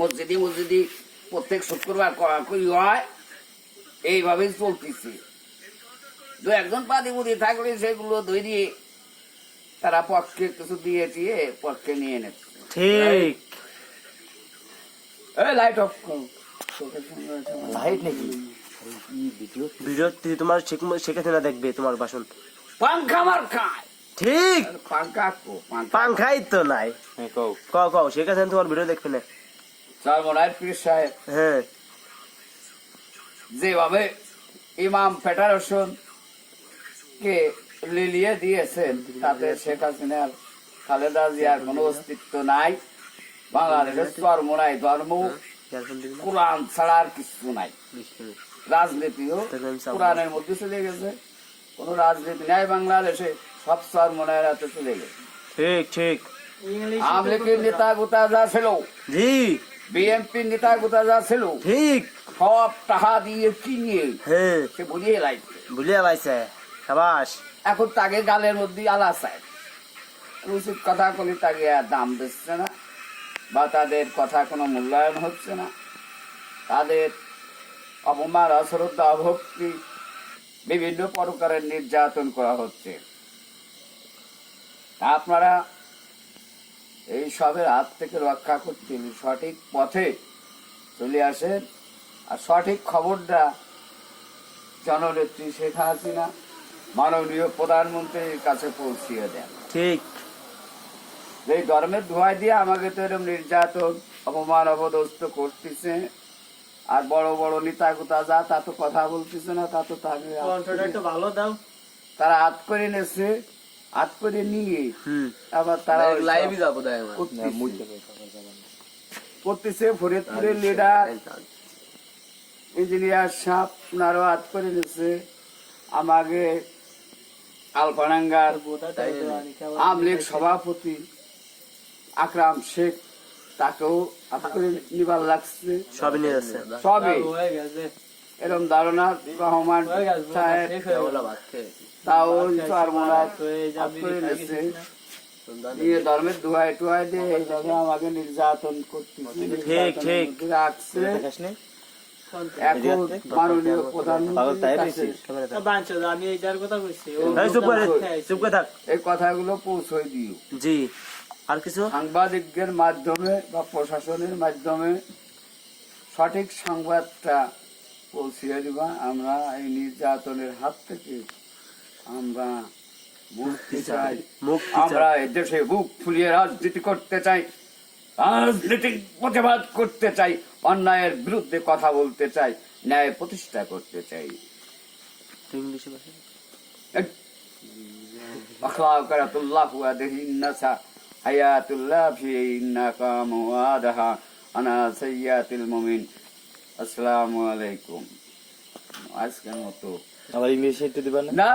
মসজিদে মসজিদে প্রত্যেক শুক্রবার করি হয়, এইভাবেই চলতেছে। দু একজন পাদিপুদি থাকলে সেগুলো ধরিয়ে তারা পক্ষে কিছু দিয়ে দিয়ে পক্ষে নিয়ে নেচ্ছে। ঠিক লাইট অফ লাইট নাকি ভিডিও তোমার শেখ হাসিনা দেখবে তোমার ভাষণ। পাঙ্খা মার খায়, ঠিক পাঙ্খা পাংখাই তো নাই। কও শেখ হাসিনা তোমার ভিডিও দেখবে না। চরমনায় পীর সাহেব হ্যাঁ যেভাবে ইমাম ফেডারেশন কে লিলিয়ে দিয়েছেন, তাতে শেখ হাসিনার খালেদা জিয়ার কোনো অস্তিত্ব নাই। বাংলাদেশের চরমনায় ধর্ম কোরআন ছাড়া আর কিছু নাই। রাজনীতিও কোরআনের মধ্যে চলে গেছে, কোন রাজনীতি নাই বাংলাদেশে, সব চরমনায়ের হাতে চলে গেছে। ঠিক ঠিক আওয়ামী লীগের নেতা গোতা যা ছিল, জি বিএনপির নেতা গোতা যা ছিল, ঠিক সব টাকা দিয়ে কিনিয়ে হ্যাঁ সে বুঝিয়ে লাগছে। ভুলিয়া পাইছে সাবাস। এখন তাকে গালের মধ্যে আলা চায়, উচিত কথা বলি তাকে আর দাম দিচ্ছে না, বা তাদের কথা কোনো মূল্যায়ন হচ্ছে না। তাদের অপমান, অশ্রদ্ধা, অভক্তি, বিভিন্ন প্রকারের নির্যাতন করা হচ্ছে। আপনারা এই সবের হাত থেকে রক্ষা করতে সঠিক পথে চলে আসেন, আর সঠিক খবরটা জননেত্রী শেখ হাসিনা মাননীয় প্রধানমন্ত্রীর কাছে পৌঁছিয়ে দেন। ঠিক এই ধর্মের ধোঁয়ায় দিয়ে আমাকে তো এরকম নির্যাতন, অপমান, অপদস্থ করতেছে, আর বড় বড় নেতা গোতা যা তা তো কথা বলতেছে না, তা তো ভালো দাও। তারা হাত করে নেছে, হাত করে নিয়ে আবার তারা লাইভই যাবো করতেছে। ফরিদপুরের লিডার ইঞ্জিনিয়ার সাহেব ওনারও হাত করে নিচ্ছে, আমাকে আলফাডাঙ্গার আওয়ামী লীগ সভাপতি আকরাম শেখ, তাকেও হাত করে নিবার লাগছে। সবই নিয়ে যাচ্ছে। সবই এরকম ধারণা রহমান সাহেব তাও চরমনায় হাত করে নিচ্ছে, নিয়ে ধর্মের দোহাই টোহাই দিয়ে এইভাবে আমাকে নির্যাতন করতে রাখছে। এখন মাননীয় প্রধানমন্ত্রী এই কথাগুলো পৌঁছাই দিও। জি আর কিছু সাংবাদিকদের মাধ্যমে বা প্রশাসনের মাধ্যমে সঠিক সংবাদটা পৌঁছিয়ে দিবা। আমরা এই নির্যাতনের হাত থেকে আমরা মুক্তি চাই। আমরা এই দেশে বুক ফুলিয়ে রাজনীতি করতে চাই, রাজনৈতিক প্রতিবাদ করতে চাই, অন্যায়ের বিরুদ্ধে কথা বলতে চাই, ন্যায় প্রতিষ্ঠা করতে চাই। আসসালামু আলাইকুম। আজকের মতো আবার ইংলিশে একটু দিবা না